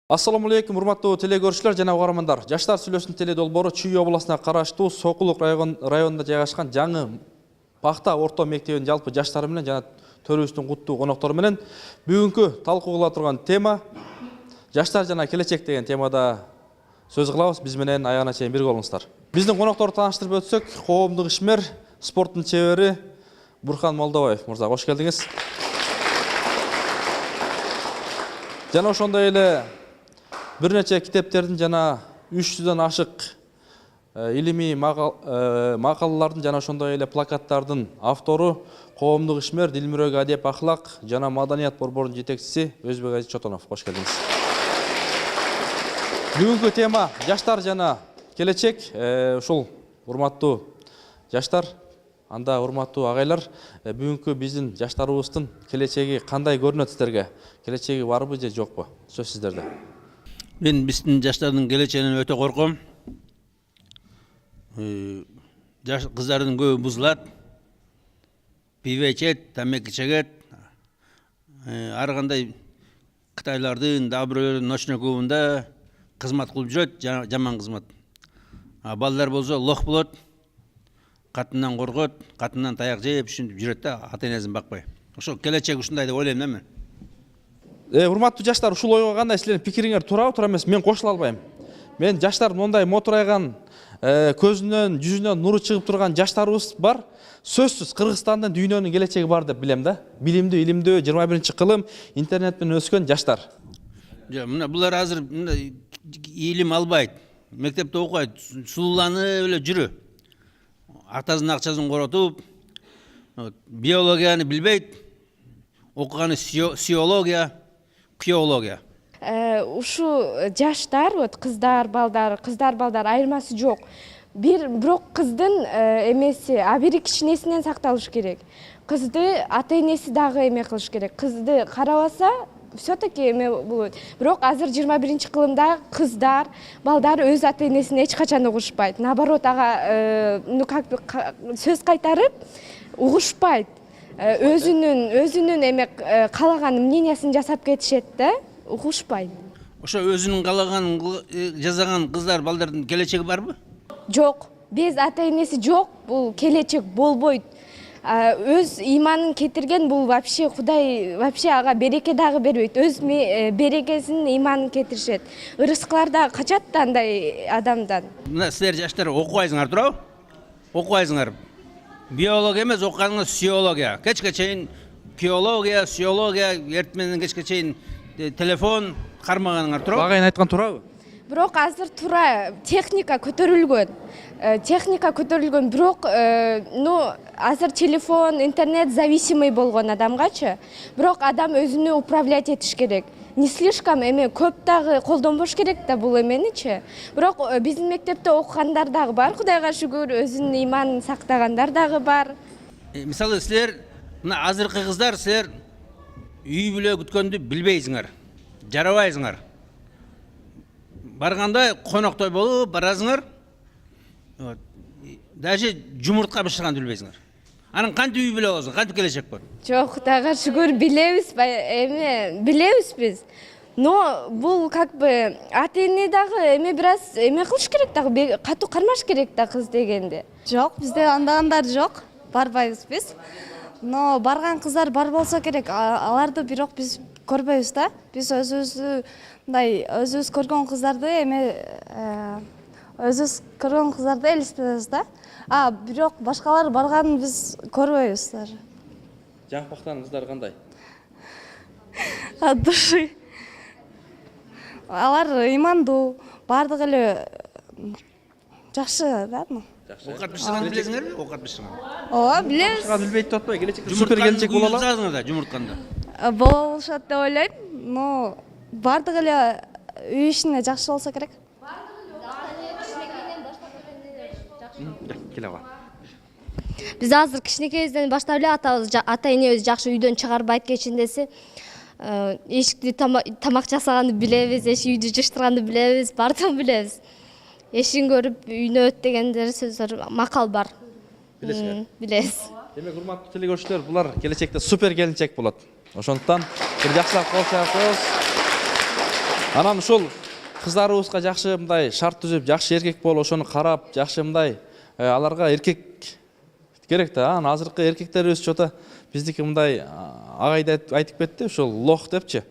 Ассаламу алейкум, урматтуу телекөрүүчүлөр жана угармандар. Жаштар сүйлөсүн теле долбоору Чүй областына караштуу Сокулук районунда жайгашкан жаңы Пахта орто мектебинин жалпы жаштары менен жана төрүбүздүн куттуу коноктору менен бүгүнкү талкууга турган тема жаштар жана келечек деген темада сөз кылабыз. Биз менен аягына чейин бирге болуңуздар. Биздин конокторду тааныштырып өтсөк, коомдук ишмер, спорттун чебери Бурхан Молдобаев мырза, кош келдиңиз. Жана ошондой эле бир нече китептердин жана 300дөн ашык илимий макалалардын жана ошондой эле плакаттардын автору, коомдук ишмер, Дилмүрөк адеп ахлак жана маданият борборунун жетекчиси Өзбек Азиз Чотонов. Кош келдиңиз. Бүгүнкү тема жаштар жана келечек. Ушул урматтуу жаштар, анда урматтуу агайлар, бүгүнкү биздин жаштарыбыздын келечеги кандай көрүнөт сиздерге? Келечеги барбы же жокпу? Сөз сиздерде. Мен биздин жаштардын келечегинен өтө корком. Кыздардын көбү бузулат, пиво ичет, тамеки чегет. Ар кандай Кытайлардын, дагы бирөөлөрдүн ночной клубунда кызмат кылып жүрөт, жаман кызмат. Балдар болсо лох болот, катынан коргот, катынан таяк жеп ушинтип жүрөт да, ата-энесин бакпай. Ошо келечек ушундай деп ойлойм да мен. Урматтуу жаштар, ушул ойго кандай силердин пикириңер туурабы, туура эмес? Мен кошула албайм. Мен жаштар мондай мотурайган, көзүнөн, жүзүнөн нуру чыгып турган жаштарыбыз бар. Сөзсүз Кыргызстандын дүйнөнүн келечеги бар деп билем да. Билимдүү, илимдүү, 21-кылым интернет менен өскөн жаштар. Мына булар азыр илим албайт, мектепте окуйт, сулууланып эле жүрү. Атасынын акчасын коротуп, биологияны билбейт, окуганы сиология, күйология. Ушу жаштар, кыздар, балдар айырмасы жок. Бирок кыздын эмеси, бир кичинесинен сакталыш керек. Кызды ата-энеси дагы эме кылыш керек. Кызды карабаса, все-таки эме болот. Бирок азыр 21-кылымда кыздар, балдар өз ата-энесине эч качан угушпайт. Наоборот, ага сөз кайтарып угушпайт. Өзүнүн эме калаган мнениясын жасап кетишет да, угушпайт. Ошо өзүнүн калаганын жасаган кыздар, балдардын келечеги барбы? Жок. Без ата-энеси жок, бул келечек болбойт. Өз иманын кетирген бул вообще Кудай вообще ага береке дагы бербейт. Өз берекесин, иманын кетиришет. Ырыскылар да качат да андай адамдан. Мына силер жаштар окубайсыңар туурабы? Окубайсыңар. Биология эмес, окуганыңыз сиология. Кечке чейин биология, сиология, эртменен кечке чейин телефон кармаганыңар туурабы? Агайын айткан туурабы? Бирок азыр туура техника көтөрүлгөн. Бирок азыр телефон, интернет зависимый болгон адамгачы. Бирок адам өзүнү управлять этиш керек. Не слишком көп дагы колдонбош керек да бул эменичи. Бирок биздин мектепте окугандар дагы бар, Кудайга шүгүр, өзүнүн иманын сактагандар дагы бар. Мисалы силер, мына азыркы кыздар, силер үй бүлө күткөндү билбейсиңер, жарабайсыңар. Барганда коноктой болуп барасыңар. Даже жумуртка бышырганды билбейсиңер. Анан кантип үй бүлө болосуң, кантип келечек бар? Жок, Кудайга шүгүр, билебиз, билебиз биз. Но бул ата-эне дагы бир аз кылыш керек дагы, катуу кармаш керек да кыз дегенде. Жок, бизде андагындар жок, барбайбыз биз. Но барган кыздар бар болсо керек, аларды бирок биз көрбөйбүз да. Биз өзүбүз көргөн кыздарды элестетебиз да. Бирок башкалар барганын биз көрбөйбүз даже. Жакпактан кыздар кандай? От души. Алар имандуу, бардыгы эле жакшы да. Окат бышырганды билесиңерби? Окат бышырган. Ооба, билебиз. Билбейт деп атпайбы? Келечекте супер келечек боло алат. Жумуртканда. Болушат деп ойлойм, но бардыгы эле үй ишине жакшы болсо керек. Келе ага. Биз азыр кичинекейибизден баштап эле ата-энебиз жакшы үйдөн чыгарбайт кечиндеси. Эшикти тамак жасаганды билебиз, үйдү жыштырганды билебиз, баардыгын билебиз. Эшигин көрүп үйүнө өт дегендер сөздөр макал бар. Билесиңер? Билебиз. Демек, урматтуу телекөрүүчүлөр, булар келечекте супер келинчек болот. Ошондуктан бир жакшылап кол чапыңыз. Анан ушул кыздарыбызга жакшы мындай шарт түзүп, жакшы эркек болуп, ошону карап, жакшы мындай аларга эркек керек да. Анан азыркы эркектерибиз чото биздики мындай агайда айтып кетти, ушул лох депчи.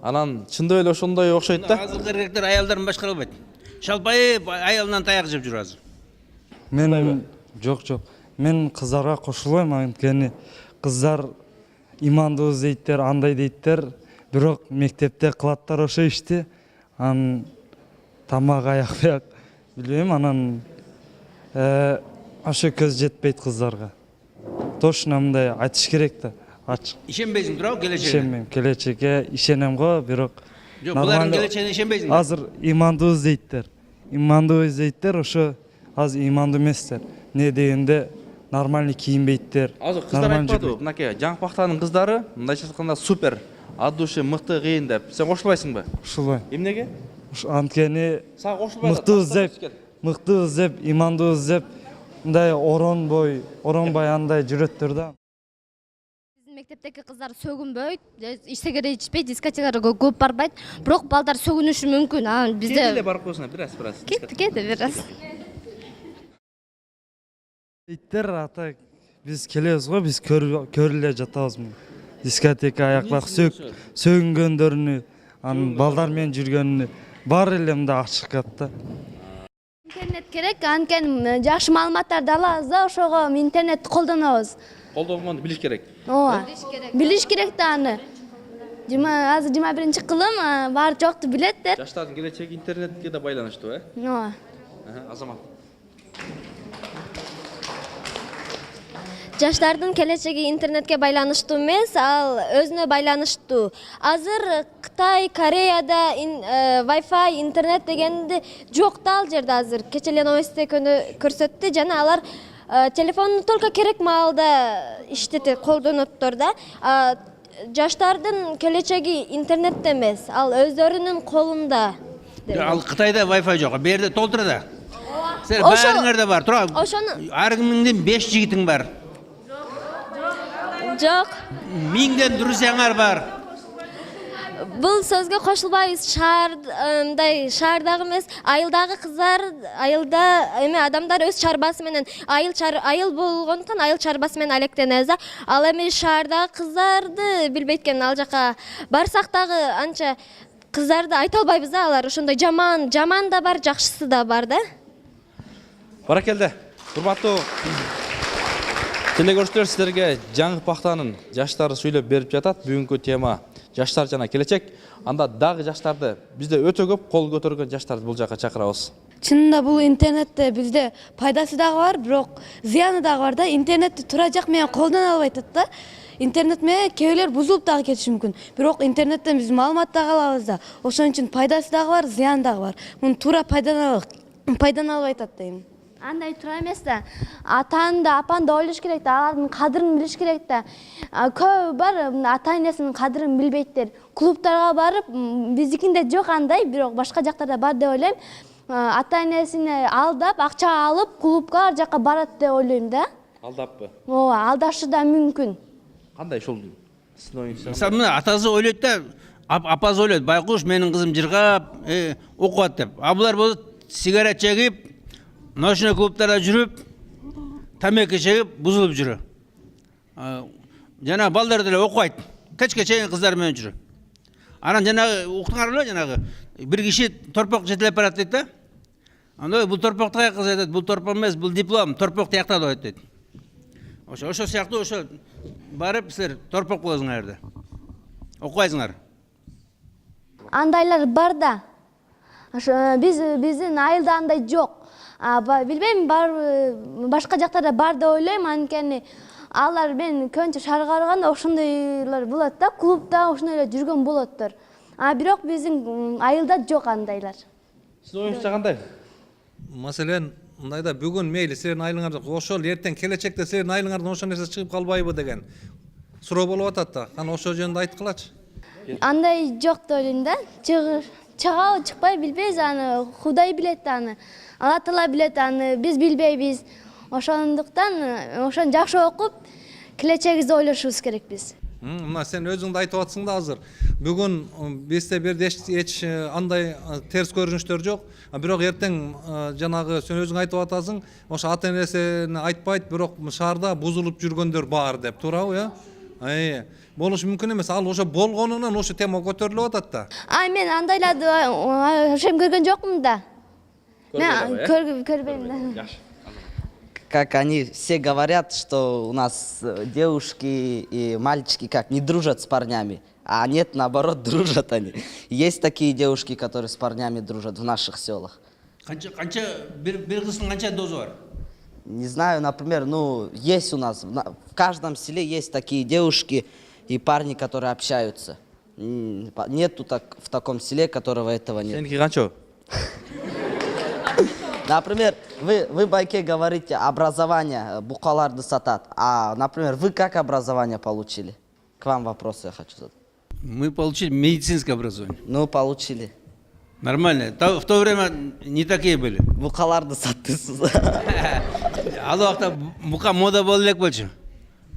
Анан чындап эле ошондой окшойт да. Азыркы эркектер аялдарын башкара албайт. Шалпайып аялынан таяк жеп жүр азыр. Мен жок. Мен кыздарга кошулбайм, анткени кыздар имандуу дейттер, андай дейттер, бирок мектепте кылаттар ошо ишти. Анан тамак аяк билбейм, анан ошо көз жетпейт кыздарга. Точно мындай айтыш керек да. Ачык. Ишенбейсиң туурабы келечегине? Ишенбейм. Келечекке ишенем го, бирок Жок, булардын келечегине ишенбейсиң. азыр имандуу дейттер, ошо азыр имандуу эместер. Не дегенде нормальный кийинбейттер. Азыр кыздар айтпадыбы? Мынакей жаңы пактанын кыздары мындайча айтканда супер, ат души, мыкты, кыйын деп. Сен кошулбайсыңбы? Кошулбайм. Эмнеге? Анткени Сага кошулбай. мыкты деп, имандуу деп, мындай оронбай андай жүрөттөр да. Биздин мектептеги кыздар сөгүнбөйт, ичсегере ичпейт, дискотекаларга көп барбайт. Бирок балдар сөгүнүшү мүмкүн. Анан бизде Келе барып койсуңар, бираз. кетти бираз. Дейттер ата биз келебиз го, биз көрүлө жатабыз. Дискотека аяклап сөгүнгөндөрүнү, анан балдар менен жүргөнүнү баары эле мындай ачык катта. Интернет керек, анткени жакшы маалыматтарды алабыз да, ошого интернетти колдонобуз. Колдонгонду билиш керек. Ооба. Билиш керек да аны. Азыр 21-кылым баары жокту билет да. Жаштардын келечеги интернетке да байланыштуу, Ооба. Азамат. Жаштардын келечеги интернетке байланыштуу эмес, ал өзүнө байланыштуу. Азыр Кытай, Кореяда Wi-Fi, интернет дегенди жок да ал жерде азыр. Кече эле новостте көрсөттү жана алар телефонду только керек маалда иштетет, колдоноттор да. Жаштардын келечеги интернетте эмес, ал өздөрүнүн колунда. Ал Кытайда Wi-Fi жок, бу жерде толтура да. Сен баарыңарда бар, тура. Ар кимиңдин 5 жигитиң бар. Жок. 1000ден друзьяңар бар. Бул сөзгө кошулбайбыз. Шаардагы эмес, айылдагы кыздар, айылда адамдар өз чарбасы менен айыл болгондуктан айыл чарбасы менен алектенебиз да. Ал эми шаардагы кыздарды билбейт экен, ал жака барсак дагы анча кыздарды айта албайбыз да, алар ошондой жаман да бар, жакшысы да бар да. Баракелде. Урматтуу телекөрүүчүлөр, сиздерге жаңы пактанын жаштары сүйлөп берип жатат. Бүгүнкү тема жаштар жана келечек. Анда дагы жаштарды, бизде өтө көп кол көтөргөн жаштарды бул жака чакырабыз. Чынында бул интернетте бизде пайдасы дагы бар, бирок зыяны дагы бар да. Интернетти туура жак менен колдоно албай атат да. Интернет менен кээ бузулуп дагы кетиши мүмкүн. Бирок интернеттен биз маалымат дагы алабыз да. Ошон үчүн пайдасы дагы бар, зыяны дагы бар. Муну туура пайдалана албай атат дейм. Андай туура эмес да. Атаны да, апаны да ойлош керек да, алардын кадырын билиш керек да. Көп бар ата-энесинин кадырын билбейттер. Клубтарга барып, биздикинде жок андай, бирок башка жактарда бар деп ойлойм. Ата-энесине алдап, акча алып, клубка ар жака барат деп ойлойм да. Алдаппы? Ооба, алдашы да мүмкүн. Кандай ушул сиздин оюңузча? Мисалы мына атасы ойлойт да, апасы ойлойт, байкуш менин кызым жыргап, окуат деп. А булар болот сигарет чегип, ночной клубтарда жүрүп, тамеки чегип, бузулуп жүрө. Жана балдар деле окуйт. Кечке чейин кыздар менен жүрө. Анан жанагы уктуңарбы, жанагы бир киши торпок жетелеп барат дейт да. Анда бул торпокту каяка кыз айтат, бул торпок эмес, бул диплом, торпок тиякта дейт. Ошо сыяктуу ошо барып силер торпок болосуңар да. Окуйсуңар. Андайлар бар да. Биздин айылда андай жок. Билбейм, башка жактарда бар деп ойлойм, анткени алар мен көбүнчө шаарга барганда ошондойлор болот да, клубда ошондой эле жүргөн болоттор. Бирок биздин айылда жок андайлар. Сиздин оюңузча кандай? Маселен, мындайда бүгүн мейли силердин айылыңарда ошол эртең келечекте силердин айылыңардан ошол нерсе чыгып калбайбы деген суроо болуп атат да. Кана ошол жөнүндө айткылачы. Андай жок деп ойлойм да. Чыгабы, чыкпай билбейбиз, аны Кудай билет аны. Алла Таала билет аны, биз билбейбиз. Ошондуктан ошону жакшы окуп, келечегибизди ойлошубуз керек биз. Мына сен өзүң да айтып атсың да азыр. Бүгүн бизде бирде эч андай терс көрүнүштөр жок. Бирок эртең жанагы сен өзүң айтып атасың, ошо ата энесине айтпайт, бирок шаарда бузулуп жүргөндөр бар деп, туурабы, болушу мүмкүн эмес. Ал ошо болгонунан ошо тема көтөрүлүп атат да. Мен андайларды ошем көргөн жокмун да. Мен көрбөйм да. Как они все говорят, что у нас девушки и мальчики как не дружат с парнями, а нет, наоборот, дружат они. Есть такие девушки, которые с парнями дружат в наших селах. Қанша bir kızın қанша дозы бар? Не знаю, например, ну, есть у нас, в каждом селе есть такие девушки и парни, которые общаются. Нету так в таком селе, которого этого нет. Сеники канча? Например, вы в байке говорите образование, букаларды сатат. А, например, вы как образование получили? К вам вопрос я хочу задать. Мы получили медицинское образование. Ну, получили. Нормально. В то время не такие были. Букаларды саттыңыз. Ал уақытта бука мода болу элек болчу.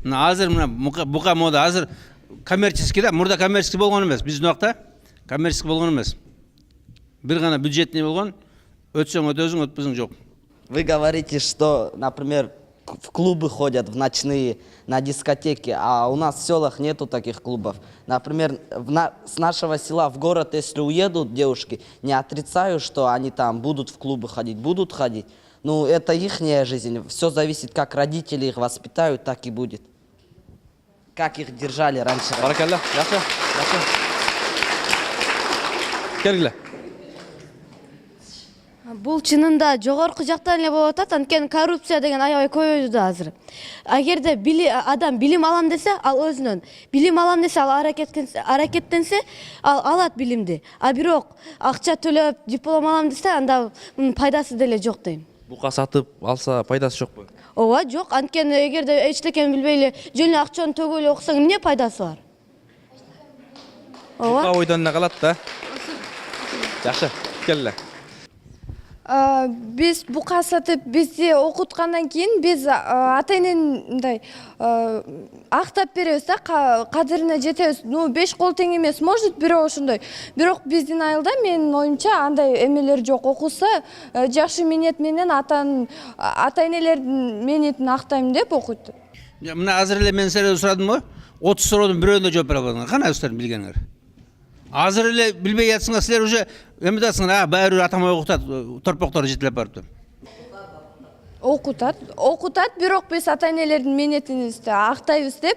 Мына азыр мына бука мода азыр коммерческий да, мурда коммерческий болгон эмес. Биздин убакта коммерческий болгон эмес. Бир гана бюджетный болгон. Өтсөң өтөсүң, өтпөсүң жок. Вы говорите, что, например, в клубы ходят, в ночные, на дискотеки, а у нас в селах нету таких клубов. Например, с нашего села в город, если уедут девушки, не отрицаю, что они там будут в клубы ходить, будут ходить. Ну, это ихняя жизнь. Все зависит, как родители их воспитают, так и будет. Как их держали раньше. Баракалла, yaxshi. Келгиле. Бул чынында жогорку жактан эле болуп атат, анткени коррупция деген аябай көбөйдү да азыр. Агерде адам билим алам десе, ал өзүнөн, билим алам десе, ал аракеттенсе, ал алат билимди. А бирок акча төлөп диплом алам десе, анда пайдасы деле жок дейм. Бука сатып алса пайдасы жокпу? Ооба, жок. Анткени эгерде эчтекени билбей эле жөн эле акчаны төгүп эле окусаң, эмне пайдасы бар? Бука ойдон эле калат да. Жакшы, келгиле. Биз бука сатып бизди окуткандан кийин биз ата энени мындай актап беребиз да, кадырына жетебиз. Ну 5 кол тең эмес, может бирөө ошондой. Бирок биздин айылда менин оюмча андай эмелер жок. Окуса жакшы минет менен ата энелердин минетин актайм деп окуйт. Мына азыр эле мен силерден сурадымбы? 30 суроодун бирөөүнө жооп бере албадыңар. Кана өздөрүң билгениңер? Азыр эле билбей жатсыңар, силер уже эме дасыңар, баары атамай окутат, торпоктор жетилеп барыптыр. Окутат, бирок биз ата энелердин минетин актайбыз деп,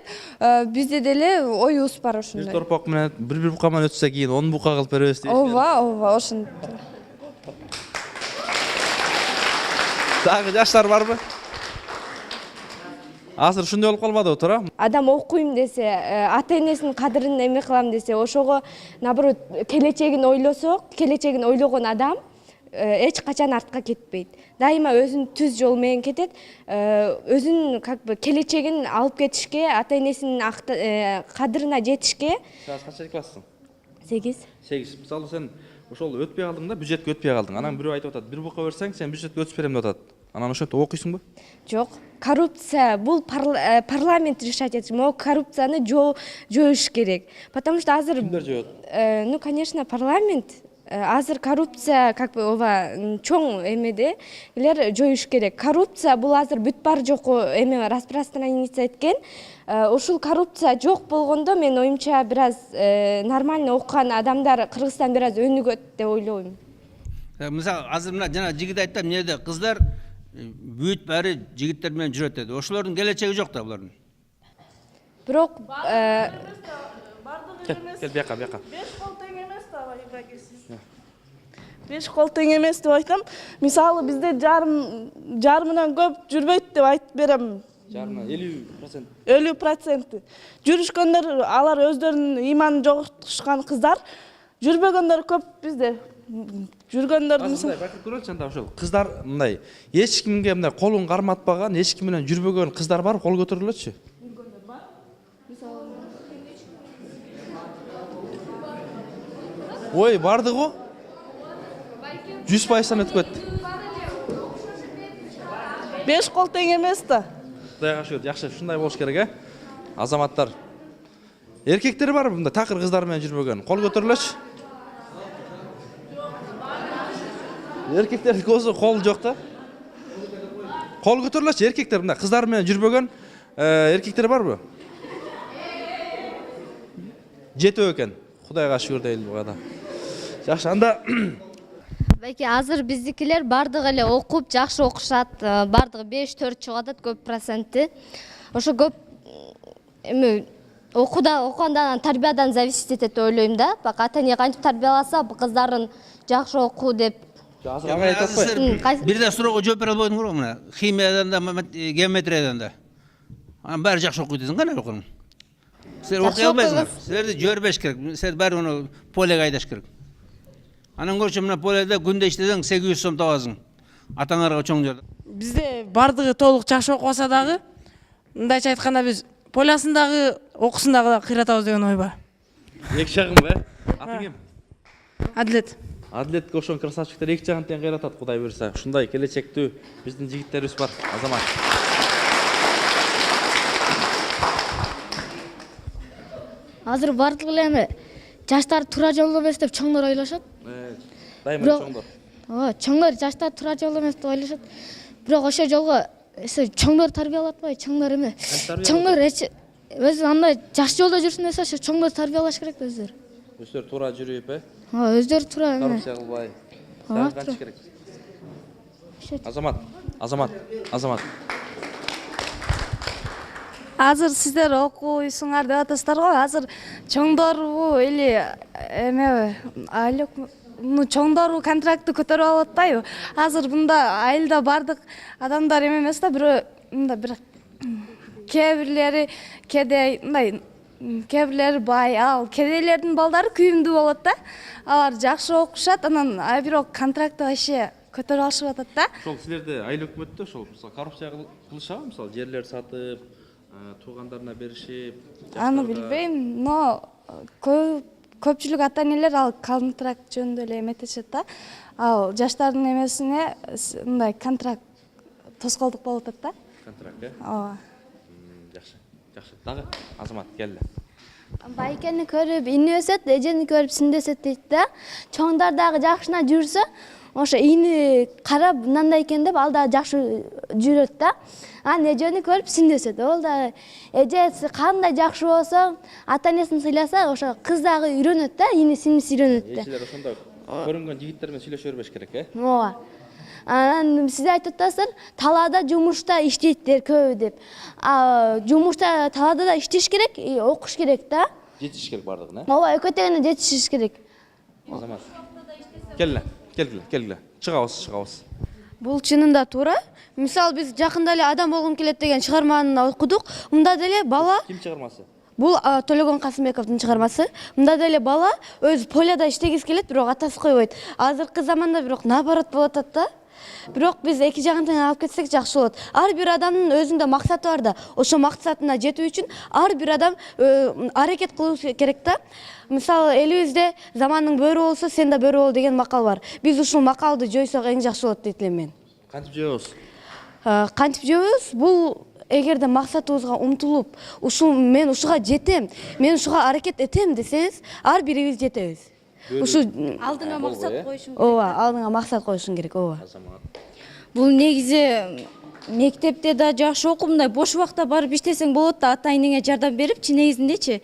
бизде деле оюбуз бар ошондой. Бир торпок менен бир бука менен өтсө кийин 10 бука кылып беребиз дейсиз. Ооба, ошондой. Дагы жаштар барбы? Азыр ушундай болуп калбадыбы, туура? Адам окуйм десе, ата энесинин кадырын эме кылам десе, ошого наоборот келечегин ойлосок, келечегин ойлогон адам эч качан артка кетпейт. Дайыма өзүнүн түз жол менен кетет, өзүнүн как бы келечегин алып кетишке, ата энесинин кадырына жетишке. Сен канча класссың? 8. Мисалы сен ошол өтпөй калдың да, бюджетке өтпөй калдың. Анан бирөө айтып атат, бир бука берсең, сен бюджетке өтүп берем деп атат. Анан ошентип окуйсуңбу? Жок. Коррупция бул парламент решать этиш. Могу коррупцияны жоюш керек. Потому что азыр Кимдер жоет? Ну, конечно, парламент. Азыр коррупция как бы ова чоң эмеде элер жоюш керек. Коррупция бул азыр бүт бар жокко эме распространяться эткен. Ушул коррупция жок болгондо мен оюмча бир аз нормально окуган адамдар Кыргызстан бир аз өнүгөт деп ойлойм. Мисалы азыр мына жана жигит айтты, эмне деди? Кыздар бүт баары жигиттер менен жүрөт деди. Ошолордун келечеги жок да булардын. Бирок Кел бияка. 5 кол тең эмес да, Ибрагимсиз. 5 кол тең эмес деп айтам. Мисалы бизде жарымынан көп жүрбөйт деп айтып берем. Жарымынан 50%. 50%. Жүрүшкөндөр алар өздөрүнүн иманын жоготушкан кыздар, жүрбөгөндөр көп бизде. Жүргөндөрдүн мындай бакыр көрөлчү анда ошол кыздар мындай эч кимге мындай колун карматпаган, эч ким менен жүрбөгөн кыздар бар, кол көтөрүлөчү. Жүргөндөр бар. Ой, барды го? 100% өтүп кетти. 5 кол тең эмес да. Кудайга шүгүр, жакшы, ушундай болуш керек, Азаматтар Эркектер барбы мында такыр кыздар менен жүрбөгөн? Кол көтөрүлөчү. Эркектердин көзү кол жок да. Кол көтөрүлөчү эркектер мында кыздар менен жүрбөгөн эркектер барбы? Жетөө экен. Кудайга шүгүр дейли буга да. Жакшы, анда Байке азыр биздикилер бардыгы эле окуп, жакшы окушат, бардыгы 5-4 чыгып атат көп проценти. Ошо көп эми окугандан, тарбиядан зависит этет деп ойлойм да. Бак ата-эне кантип тарбияласа, кыздарын жакшы оку деп. азыр ага айтат кой. Бир да суроого жооп бере албайдың го мына. Химиядан да, геометриядан да. Анын баары жакшы окуйт десең кандай окурмун? Силер окуй албайсыңар. Силерди жибербеш керек. Силер баары уну полеге айдаш керек. Анан көрчү мына поледе күндө иштесең 800 сом табасың. Атаңарга чоң жерде. Бизде бардыгы толук жакшы окубаса дагы, мындайча айтканда биз полясындагы, окусундагы да кыйратабыз деген ой бар. Эки жагым ба? Атың ким? Адилет. Адилетке ошон красавчиктер эки жагын тең кыйратат, Кудай буйрса. Ушундай келечектүү биздин жигиттерибиз бар, Азамат. Азыр бардыгы эле эми жаштар туура жолдо эмес деп чоңдор ойлошот. Дайыма Бирок- чоңдор. Чоңдор жаштар туура жолдо эмес деп ойлошот. Бирок ошол жолго чоңдор тарбиялап атпайбы? Чоңдор эме. Чоңдор өзү андай жакшы жолдо жүрсүн десе, ошо чоңдор тарбиялаш керек өздөрү. Өздөрү туура жүрүп, Өздөрү туура эме. коррупция кылбай. Сага канча керек? Азамат, Азамат. Азыр сиздер окуйсуңар деп атасыздар го. Азыр чоңдорбу или эме айлык чоңдорбу контрактты көтөрүп алып атпайбы? Азыр мында айылда бардык адамдар эме эмес да, бирөө мында бир кээ бирлери кедей, мындай кээ бирлери бай, ал кедейлердин балдары күйүмдүү болот да. Алар жакшы окушат, анан бирок контрактты вообще көтөрүп алышып атат да. Ошол силерде айыл өкмөттө ошол мисалы коррупция кылышабы? Мисалы жерлер сатып, туугандарына беришип. Аны билбейм, но көпчүлүк ата-энелер ал контракт жөнүндө эле эметишет да. Ал жаштардын эмесине мындай контракт тоскоолдук болуп атат да. Контракт, Ооба. Жакшы. Жакшы. Дагы Азамат келди. Байкени көрүп ини өсөт, эжени көрүп сиңди өсөт дейт да. Чоңдар дагы жакшына жүрсө, ошо ини карап мындай экен деп ал дагы жакшы жүрөт да. Анан эжени көрүп сиңди өсөт. Ол да эжеси кандай жакшы болсо, ата-энесин сыйласа, ошо кыз дагы үйрөнөт да, ини сиңдиси үйрөнөт да. Силер ошондо көрүнгөн жигиттер менен сүйлөшө бербеш керек, Ооба. Анан сиз айтып атасыздар, талаада жумушта иштейттер көп деп. Жумушта талаада да иштеш керек, окуш керек да. Жетиш керек бардыгына. Ооба, экөөтегине жетишиш керек. Азамат. Келгиле. Чыгабыз. Бул чынында туура. Мисалы биз жакында эле адам болгум келет деген чыгарманы окудук. Мында деле бала, Ким чыгармасы? бул Төлөгөн Касымбековдун чыгармасы. Мында деле бала өз поляда иштегиси келет, бирок атасы койбойт. Азыркы заманда бирок наоборот болуп атат да. Бирок биз эки жагын тең алып кетсек жакшы болот. Ар бир адамдын өзүндө максаты бар да. Ошо максатына жетүү үчүн ар бир адам аракет кылуу керек да. Мисалы элибизде замандын бөрү болсо, сен да бөрү бол деген макал бар. Биз ушул макалды жойсок эң жакшы болот дейт элем мен. Кантип жөөбүз? Кантип жөөбүз? Бул эгерде максатыбызга умтулуп, мен ушуга жетем, мен ушуга аракет этем десеңиз, ар бирибиз жетебиз. Ушу Алдыңа максат коюшуң. ооба, алдыңа максат коюшуң керек, ооба. Бул негизи мектепте да жакшы окуп, мындай бош убакта барып иштесең болот да, ата-энеңе жардам берип, негизиндечи.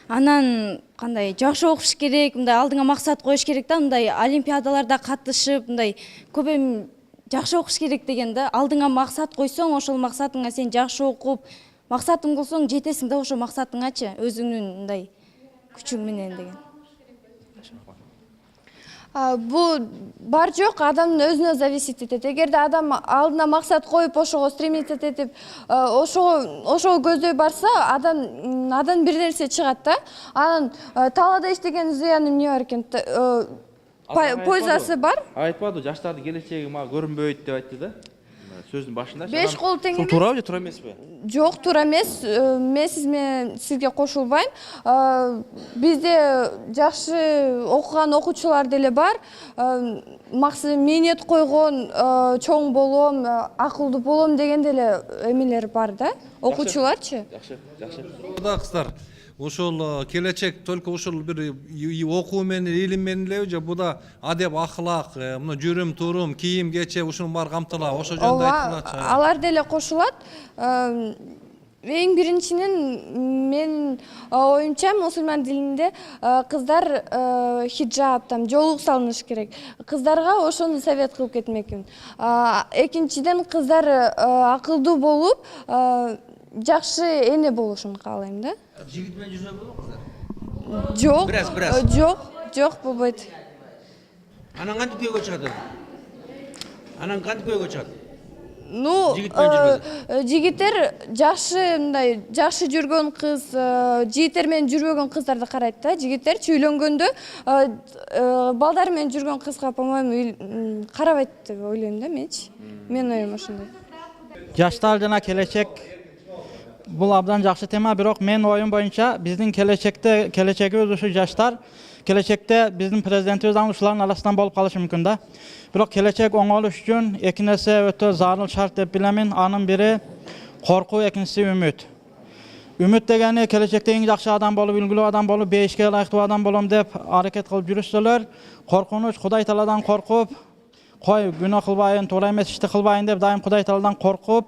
Анан кандай жакшы окуш керек, мындай алдыңа максат коюш керек да, мындай олимпиадаларда катышып, мындай көп эми жакшы окуш керек деген да. Алдыңа максат койсоң, ошол максатыңа сен жакшы окуп, максатың болсоң жетесиң да ошол максатыңачы, өзүңнүн мындай күчүң менен деген. Бул бар жок, адамдын өзүнө зависит этет. Эгерде адам алдына максат коюп, ошого стремиться этип, ошого көздөй барса, адан бир нерсе чыгат да. Анан талаада иштеген зыяны эмне бар экен? Пользасы бар. Айтпады, жаштардын келечеги мага көрүнбөйт деп айтты да. Сөздүн башында. 5 кол тең эмес. Туура же туура эмеспи? Жок, туура эмес. Мен сизге кошулбайм. Бизде жакшы окуган окуучулар деле бар. Максат мээнет койгон, чоң болом, акылдуу болом деген деле эмелер бар да. Окуучуларчы. Жакшы. Да, кыздар. ушул келечек только ушул бир окуу менен илим менен элеби же буда адеп ахлак мына жүрүм турум кийим кече ушунун баары камтылат ошол жөнүндө айткымчы. Алар деле кошулат. Эң биринчиден мен оюмча мусулман дилинде кыздар хиджаб, там жоолук салыныш керек. Кыздарга ошону совет кылып кетмекмин. Экинчиден кыздар акылдуу болуп, жакшы эне болушун каалайм да. Жигит менен жүрсө болобу кыздар? Жок. Бираз. Жок болбойт. Анан кантип көйгө чыгат? Анан кантип көйгө чыгат? Ну, жигиттер жакшы жүргөн кыз, жигиттер менен жүрбөгөн кыздарды карайт да. Жигиттерчи үйлөнгөндө балдар менен жүргөн кызга, по-моему, карабайт деп ойлойм да менчи. Мен оюм ошондой. Жаштар жана келечек бул абдан жакшы тема, бирок мен оюм боюнча биздин келечегибиз ушу жаштар. Келечекте биздин президентибиз ушулардын арасынан болуп калышы мүмкүн да. Бирок келечек оңолуш үчүн эки нерсе өтө зарыл шарт деп билемин. Анын бири коркуу, экинчиси үмүт. Үмүт дегени келечекте эң жакшы адам болуп, үлгүлүү адам болуп, бейишке ылайыктуу адам болом деп аракет кылып жүрүшсөлөр, коркунуч, Кудай Тааладан коркуп, кой күнөө кылбайын, туура эмес ишти кылбайын деп дайым Кудай Тааладан коркуп,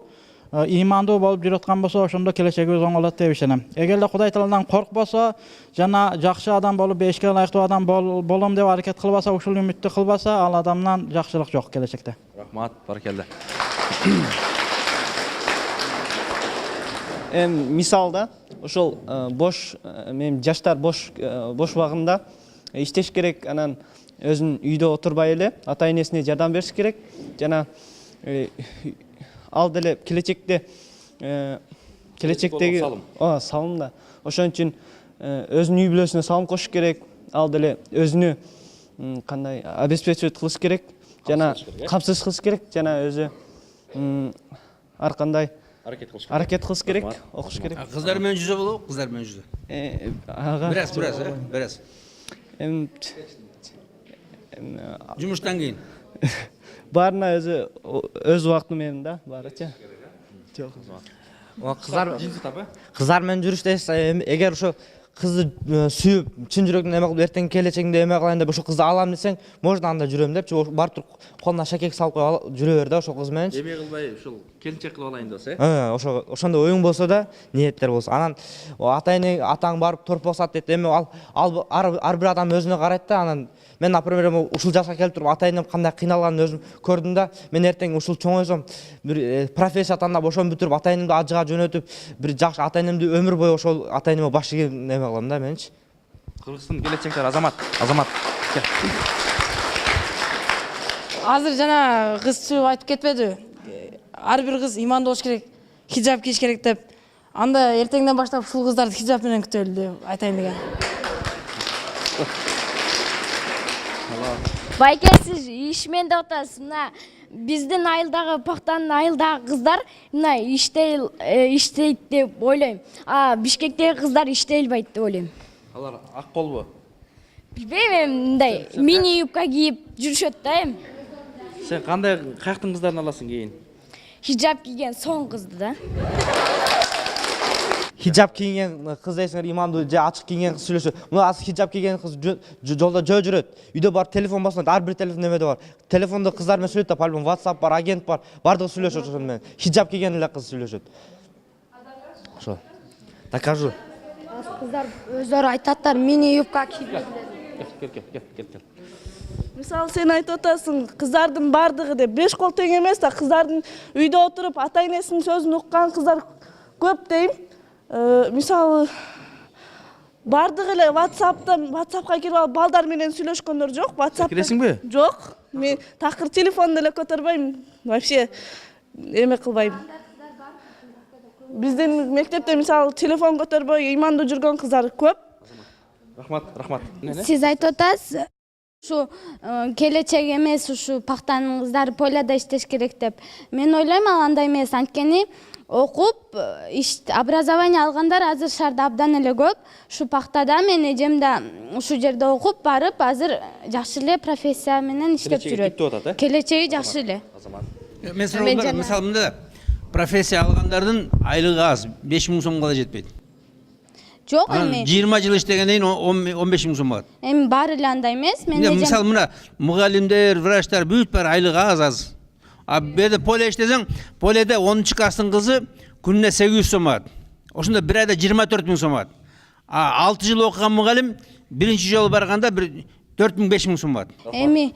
имандуу болуп жүрөткөн болсо, ошондо келечегибиз оңолот деп ишенем. Эгерде Кудай Тааладан коркпосо, жана жакшы адам болуп, бейишке ылайыктуу адам болом деп аракет кылбаса, ушул үмүттү кылбаса, ал адамдан жакшылык жок келечекте. Рахмат, баракелде. Мисалда, ошол мен жаштар бош убагында иштеш керек, анан өзүн үйдө отурбай эле ата энесине жардам бериш керек. Жана ал деле келечектеги салым да. Ошон үчүн өзүнүн үй бүлөсүнө салым кошуш керек. Ал деле өзүнү кандай обеспечивать кылыш керек, жана камсыз кылыш керек, жана өзү ар кандай аракет кылыш керек, окуш керек. Кыздар менен жүрсө болобу? Кыздар менен жүрсө. Бираз. Жумуштан кийин. Баарына өз убакыты менен да, баарычы. Жок. Кыздар менен жүрүштө эгер ошо кызды сүйүп, чын жүрөктөн эме кылып, эртең келечегимде эме кылайын деп ошо кызды алам десең, можно анда жүрөм депчи, бар туруп колуна шакек салып коюп жүрө бер да ошол кыз мененчи. Эме кылбай, ушул келинчек кылып алайын десе. Ошондой оюң болсо да, ниеттер болсо. Анан ата-эне атаң барып торп басат дейт. Эми ал ар бир адам өзүнө карайт да. Анан мен, например, ушул жашка келип туруп ата-энем кандай кыйналганын өзүм көрдүм да. Мен эртең ушул чоңойсом, бир профессия тандап ошону бүтүрүп ата-энемди ажыга жөнөтүп, бир жакшы ата-энемди өмүр бою ошол ата-энеме баш ийген эме кылам да менчи. Кыргызстан келечектер Азамат. Азыр жана кызчы айтып кетпеди. Ар бир кыз имандуу болуш керек, хиджаб кийиш керек деп. Анда эртеңден баштап ушул кыздарды хиджаб менен күтөлү деп айтайын деген. Байке, сиз ишмен деп атасыз. Мына биздин айылдагы, пактанын айылдагы кыздар мына иштейт деп ойлойм. Бишкектеги кыздар иштей албайт деп ойлойм. Алар ак колбу? Билбейм, мындай мини юбка кийип жүрүшөт да эми. Сен кандай каяктын кыздарын аласың кийин? Хиджаб кийген соң кызды да. Хиджаб кийген кыз дейсиңер, имандуу же ачык кийген кыз сүйлөшөт. Мына азыр хиджаб кийген кыз жолдо жүрөт. Үйдө бар телефон басат, ар бир телефон эмеде бар. Телефондо кыздар менен сүйлөт да, по-любому WhatsApp бар, агент бар, бардыгы сүйлөшөт ошол менен. Хиджаб кийген эле кыз сүйлөшөт. Ошо. Докажу. Кыздар өздөрү айтаттар, мини юбка кийип. Кел. Мисалы, сен айтып атасың, кыздардын бардыгы деп 5 кол тең эмес да, кыздардын үйдө отуруп ата энесинин сөзүн уккан кыздар көп дейм. Мисалы, бардыгы эле WhatsApp'ка кирип алып балдар менен сүйлөшкөндөр жок. WhatsApp'та Киресиңби? Жок. Мен такыр телефонду эле көтөрбөйм. Вообще эме кылбайм. Биздин мектепте мисалы телефон көтөрбөй имандуу жүргөн кыздар көп. Рахмат. Сиз айтып атасыз, ушу келечек эмес, ушу пактанын кыздары поляда иштеш керек деп. Мен ойлойм, ал андай эмес. Анткени окуп, образование алгандар азыр шаарда абдан эле көп. Ушу пактада мен эжем да ушу жерде окуп барып, азыр жакшы эле профессия менен иштеп жүрөт. Келечеги жакшы эле. Мен суроо, мисалы мында профессия алгандардын айлыгы аз, 5000 сомго да жетпейт. Жок Анан эми. 20 жыл иштегенден кийин 15 миң сом алат. Эми баары эле андай эмес. Мен Мисалы мына мугалимдер, врачтар бүт баары айлыгы аз. А беде поле иштесең, поледе 10-чы класстын кызы күнүнө 800 сом алат. Ошондо бир айда 24 миң сом алат. А 6 жыл окуган мугалим биринчи жолу барганда 4 миң 5 миң сом алат. Эми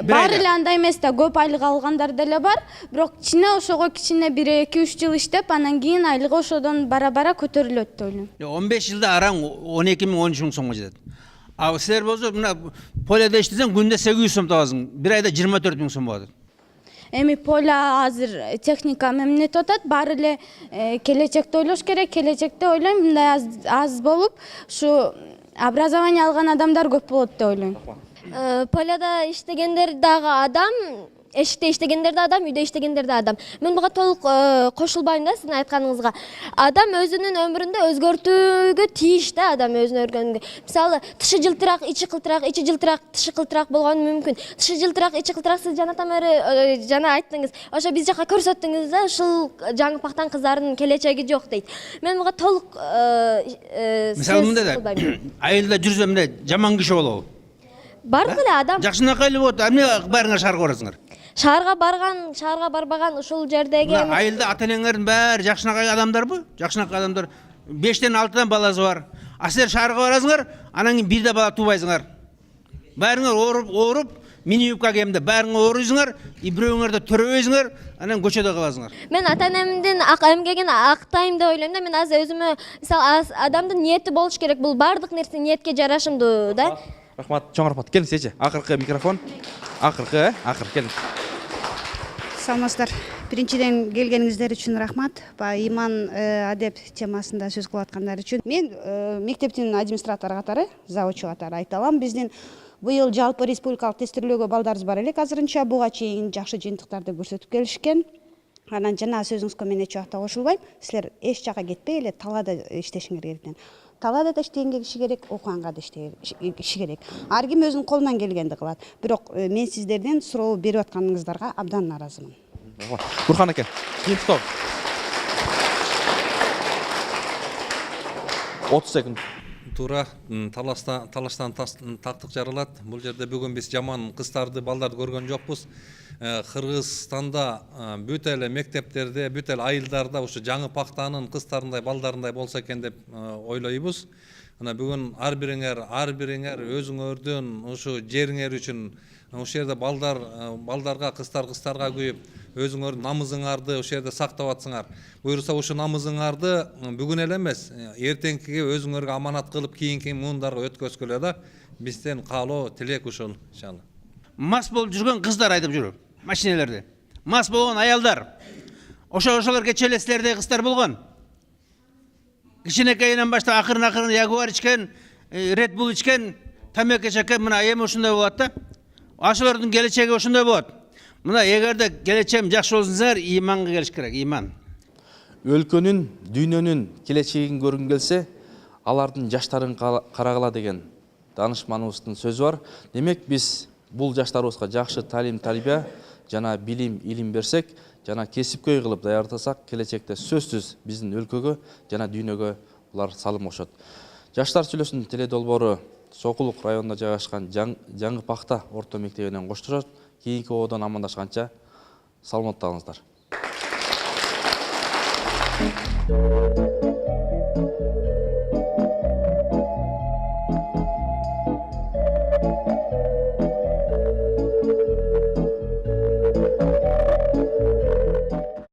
баары эле андай эмес да, көп айлык алгандар деле бар. Бирок кичине ошого кичине 1-2-3 жыл иштеп, анан кийин айлыгы ошодон бара-бара көтөрүлөт деп ойлойм. 15 жылда араң 12 миң 13 миң сомго жетет. А силер болсо мына поледе иштесең күндө 800 сом табасың. Бир айда 24 миң сом болот. Эми поля азыр техника эмнетип атат, баары эле келечекти ойлош керек. Келечекте ойлойм, мындай аз болуп, ушу образование алган адамдар көп болот деп ойлойм. Поляда иштегендер дагы адам, эшикте иштегендер да адам, үйдө иштегендер да адам. Мен буга толук кошулбайм да сиздин айтканыңызга. Адам өзүнүн өмүрүндө өзгөртүүгө тийиш да, адам өзүнүн өргөнгө. Мисалы, тышы жылтыраак, ичи кылтыраак, ичи жылтыраак, тышы кылтыраак болгону мүмкүн. Тышы жылтыраак, ичи кылтыраак сиз жанатан бери жана айттыңыз. Ошо биз жака көрсөттүңүз да, ушул жаңы пактан кыздардын келечеги жок дейт. Мен буга толук Мисалы мындай да, айылда жүрсөм мындай жаман киши болобу. Бардык эле адам. Жакшынакай эле болот, эмне баарыңар шаарга барасыңар? Шаарга барбаган ушул жердеги Айылда ата-энеңердин баары жакшынакай адамдарбы? Жакшынакай адамдар 5-тен 6-дан баласы бар. А силер шаарга барасыңар, анан кийин бирде бала тубайсыңар. Баарыңар ооруп, мини юбка кийимде баарыңар ооруйсуңар, бирөөңөрдө төрөбөйсүңөр, анан көчөдө каласыңар. Мен ата-энемдин эмгегин актайм деп ойлойм да. Мен азыр өзүмө мисалы адамдын ниети болуш керек. Бул баардык нерсе ниетке жарашымдуу да. Рахмат, чоң рахмат. Келиңиз эже. Акыркы микрофон. Акыркы, келиңиз. Саламатсыздар. Биринчиден келгениңиздер үчүн рахмат. Иман адеп темасында сөз кылып аткандар үчүн. Мен мектептин администратору катары, завучу катары айта алам. Биздин быйыл жалпы республикалык тестирлөөгө балдарыбыз бар элек азырынча. Буга чейин жакшы жыйынтыктарды көрсөтүп келишкен. Анан жана сөзүңүзгө мен эч убакта кошулбайм. Силер эч жака кетпей эле талаада иштешиңер керек. Талаада да иштеген киши керек, окуганга да иштеген киши керек. Ар ким өзүнүн колунан келгенди кылат. Бирок мен сиздерден суроо берип атканыңыздарга абдан нааразымын. Бурхан эке, кийин токтоо. 30 секунд. Туура, талаштан тактык жаралат. Бул жерде бүгүн биз жаман кыздарды, балдарды көргөн жокпуз. Кыргызстанда бүт эле мектептерде, бүт эле айылдарда ушу жаңы пактанын кыздарындай, балдарындай болсо экен деп ойлойбуз. Мына бүгүн ар бириңер өзүңөрдүн ушу жериңер үчүн ушул жерде балдарга, кыздарга күйүп, өзүңөрдүн намызыңарды ушул жерде сактап атсыңар. Буюрса ушу намызыңарды бүгүн эле эмес, эртеңкиге өзүңөргө аманат кылып кийинки муундарга өткөзгүлө да. Бизден каалоо, тилек ушул иншалла. Мас болуп жүргөн кыздар айтып жүрөм, машинелерде. Мас болгон аялдар. Ошолор кечээ силердей кыздар болгон. Кичинекейинен баштап акырын Ягуар ичкен, Red Bull ичкен, тамеки чеккен, мына эми ушундай болот да. Ошолордун келечеги ошондой болот. Мына эгерде келечегим жакшы болсун десеңер, иманга келиш керек, иман. Өлкөнүн, дүйнөнүн келечегин көргүн келсе, алардын жаштарын карагыла деген данышманыбыздын сөзү бар. Демек биз бул жаштарыбызга жакшы талим тарбия жана билим илим берсек, жана кесипкөй кылып даярдасак, келечекте сөзсүз биздин өлкөгө жана дүйнөгө булар салым кошот. Жаштар сүйлөсүн теледолбоору Сокулук районунда жайгашкан жаңы пакта орто мектебинен коштошот. Кийинки одон амандашканча саламатта калыңыздар.